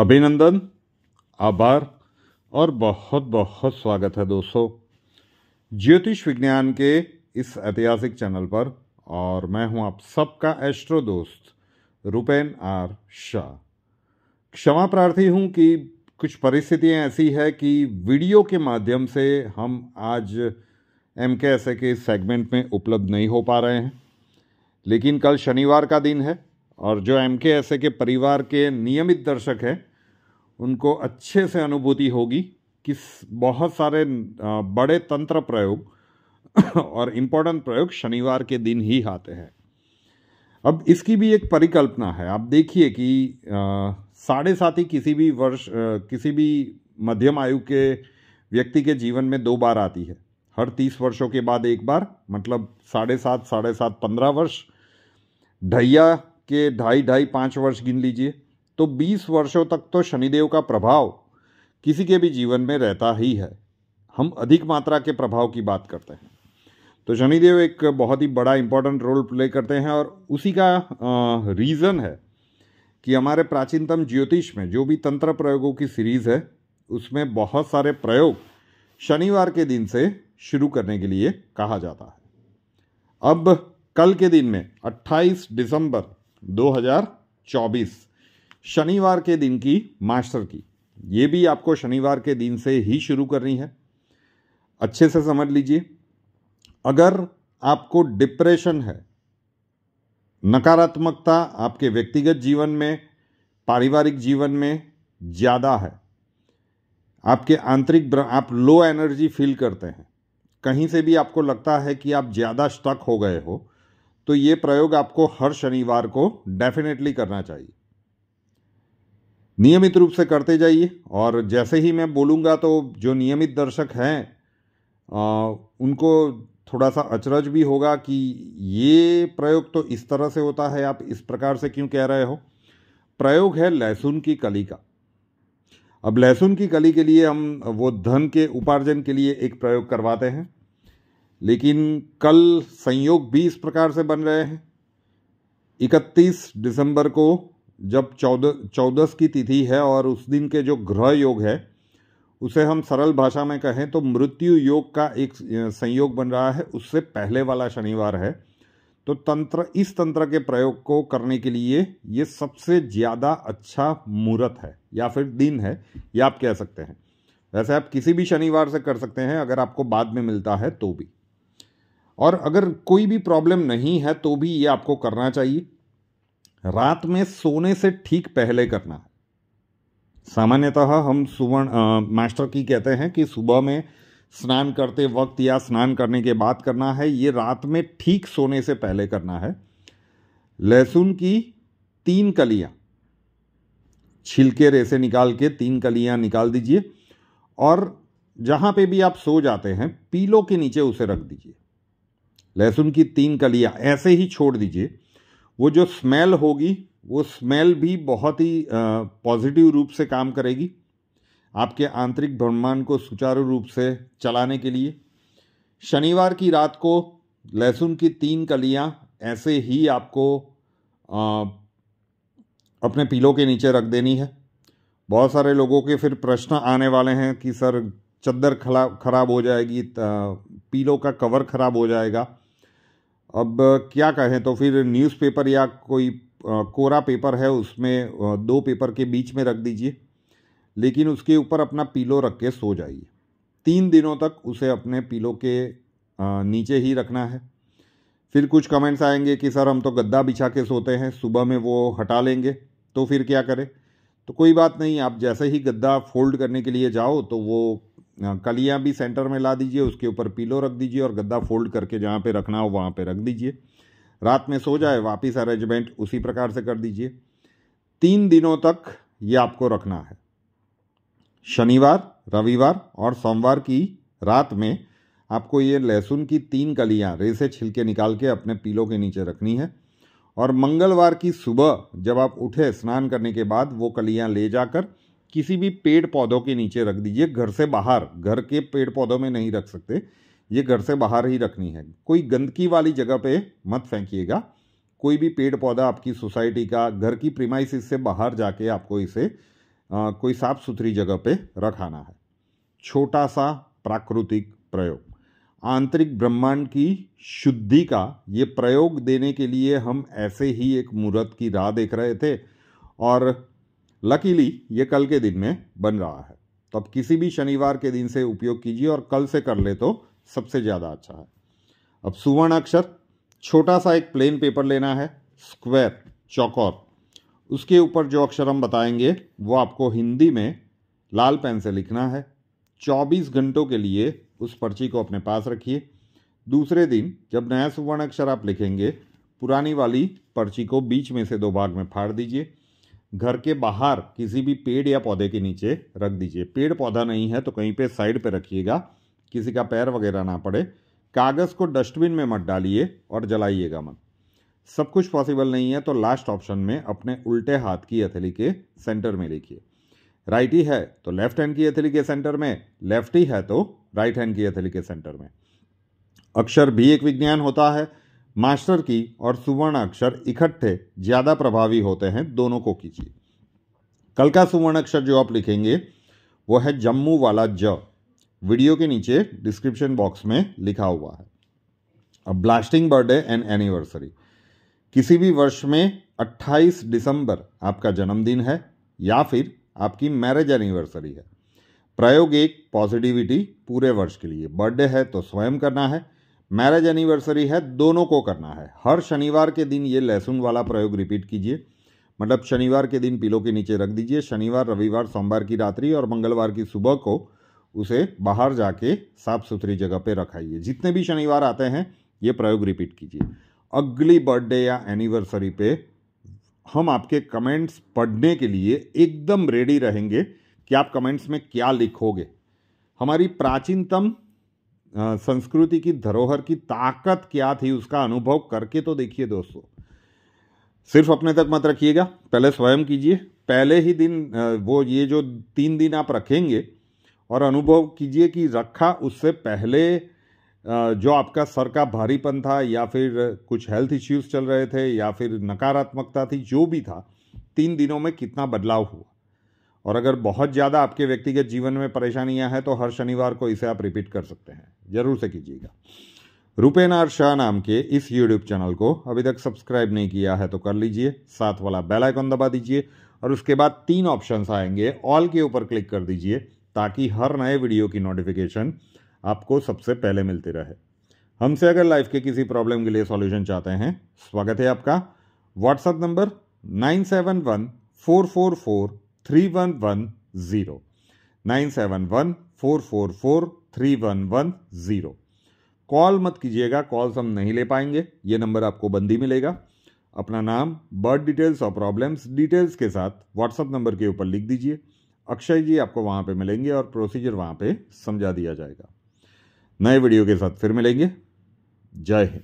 अभिनंदन, आभार और बहुत बहुत स्वागत है दोस्तों ज्योतिष विज्ञान के इस ऐतिहासिक चैनल पर। और मैं हूं आप सबका एस्ट्रो दोस्त रुपेन आर शाह। क्षमा प्रार्थी हूं कि कुछ परिस्थितियां ऐसी है कि वीडियो के माध्यम से हम आज MKSA के सेगमेंट में उपलब्ध नहीं हो पा रहे हैं, लेकिन कल शनिवार का दिन है और जो MKSA के परिवार के नियमित दर्शक हैं उनको अच्छे से अनुभूति होगी कि बहुत सारे बड़े तंत्र प्रयोग और इम्पोर्टेंट प्रयोग शनिवार के दिन ही आते हैं। अब इसकी भी एक परिकल्पना है। आप देखिए कि 7.5 किसी भी वर्ष किसी भी मध्यम आयु के व्यक्ति के जीवन में 2 बार आती है। हर 30 वर्षों के बाद एक बार, मतलब 7.5 15 वर्ष। ढैया के 2.5 वर्ष गिन लीजिए, तो 20 वर्षों तक तो शनिदेव का प्रभाव किसी के भी जीवन में रहता ही है। हम अधिक मात्रा के प्रभाव की बात करते हैं तो शनिदेव एक बहुत ही बड़ा इंपॉर्टेंट रोल प्ले करते हैं। और उसी का रीज़न है कि हमारे प्राचीनतम ज्योतिष में जो भी तंत्र प्रयोगों की सीरीज़ है उसमें बहुत सारे प्रयोग शनिवार के दिन से शुरू करने के लिए कहा जाता है। अब कल के दिन में 28 दिसंबर 2024 शनिवार के दिन की मास्टर की, ये भी आपको शनिवार के दिन से ही शुरू करनी है। अच्छे से समझ लीजिए, अगर आपको डिप्रेशन है, नकारात्मकता आपके व्यक्तिगत जीवन में, पारिवारिक जीवन में ज़्यादा है, आपके आंतरिक आप लो एनर्जी फील करते हैं, कहीं से भी आपको लगता है कि आप ज़्यादा स्टक हो गए हो, तो ये प्रयोग आपको हर शनिवार को डेफिनेटली करना चाहिए। नियमित रूप से करते जाइए। और जैसे ही मैं बोलूँगा तो जो नियमित दर्शक हैं उनको थोड़ा सा अचरज भी होगा कि ये प्रयोग तो इस तरह से होता है, आप इस प्रकार से क्यों कह रहे हो। प्रयोग है लहसुन की कली का। अब लहसुन की कली के लिए हम वो धन के उपार्जन के लिए एक प्रयोग करवाते हैं, लेकिन कल संयोग भी इस प्रकार से बन रहे हैं। 31 दिसंबर को जब 14 की तिथि है और उस दिन के जो ग्रह योग है उसे हम सरल भाषा में कहें तो मृत्यु योग का एक संयोग बन रहा है, उससे पहले वाला शनिवार है। तो इस तंत्र के प्रयोग को करने के लिए ये सबसे ज़्यादा अच्छा मुहूर्त है या फिर दिन है, ये आप कह सकते हैं। वैसे आप किसी भी शनिवार से कर सकते हैं अगर आपको बाद में मिलता है तो भी। और अगर कोई भी प्रॉब्लम नहीं है तो भी ये आपको करना चाहिए। रात में सोने से ठीक पहले करना है। सामान्यतः हम मास्टर की कहते हैं कि सुबह में स्नान करते वक्त या स्नान करने के बाद करना है, ये रात में ठीक सोने से पहले करना है। लहसुन की 3 कलियां छिलके रेसे निकाल के 3 कलियां निकाल दीजिए और जहां पे भी आप सो जाते हैं पीलो के नीचे उसे रख दीजिए। लहसुन की 3 कलियां ऐसे ही छोड़ दीजिए। वो जो स्मेल होगी वो स्मेल भी बहुत ही पॉजिटिव रूप से काम करेगी आपके आंतरिक ब्रह्मांड को सुचारू रूप से चलाने के लिए। शनिवार की रात को लहसुन की 3 कलियां ऐसे ही आपको अपने पीलो के नीचे रख देनी है। बहुत सारे लोगों के फिर प्रश्न आने वाले हैं कि सर चद्दर खराब हो जाएगी, पीलो का कवर खराब हो जाएगा। अब क्या कहें, तो फिर न्यूज़पेपर या कोई कोरा पेपर है उसमें 2 पेपर के बीच में रख दीजिए, लेकिन उसके ऊपर अपना पीलो रख के सो जाइए। 3 दिनों तक उसे अपने पीलो के नीचे ही रखना है। फिर कुछ कमेंट्स आएंगे कि सर हम तो गद्दा बिछा के सोते हैं, सुबह में वो हटा लेंगे तो फिर क्या करें। तो कोई बात नहीं, आप जैसे ही गद्दा फोल्ड करने के लिए जाओ तो वो कलियां भी सेंटर में ला दीजिए, उसके ऊपर पीलो रख दीजिए और गद्दा फोल्ड करके जहाँ पे रखना हो वहाँ पे रख दीजिए। रात में सो जाए, वापस अरेंजमेंट उसी प्रकार से कर दीजिए। 3 दिनों तक ये आपको रखना है। शनिवार, रविवार और सोमवार की रात में आपको ये लहसुन की 3 कलियां रेसे छिलके निकाल के अपने पीलो के नीचे रखनी है। और मंगलवार की सुबह जब आप उठे स्नान करने के बाद वो कलियां ले जाकर किसी भी पेड़ पौधों के नीचे रख दीजिए। घर से बाहर, घर के पेड़ पौधों में नहीं रख सकते, ये घर से बाहर ही रखनी है। कोई गंदगी वाली जगह पे मत फेंकिएगा। कोई भी पेड़ पौधा आपकी सोसाइटी का, घर की प्रीमाइसिस से बाहर जाके आपको इसे कोई साफ सुथरी जगह पे रखाना है। छोटा सा प्राकृतिक प्रयोग, आंतरिक ब्रह्मांड की शुद्धि का ये प्रयोग देने के लिए हम ऐसे ही एक मुहूर्त की राह देख रहे थे और लकीली ये कल के दिन में बन रहा है। तो अब किसी भी शनिवार के दिन से उपयोग कीजिए और कल से कर ले तो सबसे ज़्यादा अच्छा है। अब सुवर्ण अक्षर, छोटा सा एक प्लेन पेपर लेना है, स्क्वायर चौकोर, उसके ऊपर जो अक्षर हम बताएंगे वो आपको हिंदी में लाल पेन से लिखना है। 24 घंटों के लिए उस पर्ची को अपने पास रखिए। दूसरे दिन जब नया सुवर्ण अक्षर आप लिखेंगे, पुरानी वाली पर्ची को बीच में से 2 भाग में फाड़ दीजिए। घर के बाहर किसी भी पेड़ या पौधे के नीचे रख दीजिए। पेड़ पौधा नहीं है तो कहीं पे साइड पे रखिएगा, किसी का पैर वगैरह ना पड़े। कागज़ को डस्टबिन में मत डालिए और जलाइएगा मत। सब कुछ पॉसिबल नहीं है तो लास्ट ऑप्शन में अपने उल्टे हाथ की हथेली के सेंटर में लिखिए। राइटी है तो लेफ्ट हैंड की हथेली के सेंटर में, लेफ्टी है तो राइट हैंड की हथेली के सेंटर में। अक्षर भी एक विज्ञान होता है। मास्टर की और सुवर्ण अक्षर इकट्ठे ज़्यादा प्रभावी होते हैं, दोनों को कीजिए। कल का सुवर्ण अक्षर जो आप लिखेंगे वो है जम्मू वाला ज, वीडियो के नीचे डिस्क्रिप्शन बॉक्स में लिखा हुआ है। अब ब्लास्टिंग बर्थडे एंड एनिवर्सरी, किसी भी वर्ष में 28 दिसंबर आपका जन्मदिन है या फिर आपकी मैरिज एनिवर्सरी है। प्रयोग एक, पॉजिटिविटी पूरे वर्ष के लिए। बर्थडे है तो स्वयं करना है, मैरिज एनिवर्सरी है दोनों को करना है। हर शनिवार के दिन ये लहसुन वाला प्रयोग रिपीट कीजिए, मतलब शनिवार के दिन पिलो के नीचे रख दीजिए। शनिवार, रविवार, सोमवार की रात्रि और मंगलवार की सुबह को उसे बाहर जाके साफ सुथरी जगह पे रखाइए। जितने भी शनिवार आते हैं ये प्रयोग रिपीट कीजिए। अगली बर्थडे या एनिवर्सरी पे हम आपके कमेंट्स पढ़ने के लिए एकदम रेडी रहेंगे कि आप कमेंट्स में क्या लिखोगे। हमारी प्राचीनतम संस्कृति की धरोहर की ताकत क्या थी उसका अनुभव करके तो देखिए दोस्तों। सिर्फ अपने तक मत रखिएगा, पहले स्वयं कीजिए। पहले ही दिन वो ये जो 3 दिन आप रखेंगे और अनुभव कीजिए कि रखा उससे पहले जो आपका सर का भारीपन था या फिर कुछ हेल्थ इश्यूज चल रहे थे या फिर नकारात्मकता थी, जो भी था, 3 दिनों में कितना बदलाव हुआ। और अगर बहुत ज़्यादा आपके व्यक्तिगत जीवन में परेशानियां हैं तो हर शनिवार को इसे आप रिपीट कर सकते हैं, जरूर से कीजिएगा। रुपेन आर शाह नाम के इस यूट्यूब चैनल को अभी तक सब्सक्राइब नहीं किया है तो कर लीजिए, साथ वाला बेल आइकन दबा दीजिए और उसके बाद 3 ऑप्शंस आएंगे, ऑल के ऊपर क्लिक कर दीजिए ताकि हर नए वीडियो की नोटिफिकेशन आपको सबसे पहले मिलती रहे। हमसे अगर लाइफ के किसी प्रॉब्लम के लिए सॉल्यूशन चाहते हैं, स्वागत है आपका। WhatsApp number 9714443110, 9714443110। कॉल मत कीजिएगा, कॉल्स हम नहीं ले पाएंगे, ये नंबर आपको बंद ही मिलेगा। अपना नाम, बर्थ डिटेल्स और प्रॉब्लम्स डिटेल्स के साथ व्हाट्सएप नंबर के ऊपर लिख दीजिए। अक्षय जी आपको वहाँ पे मिलेंगे और प्रोसीजर वहाँ पे समझा दिया जाएगा। नए वीडियो के साथ फिर मिलेंगे। जय हिंद।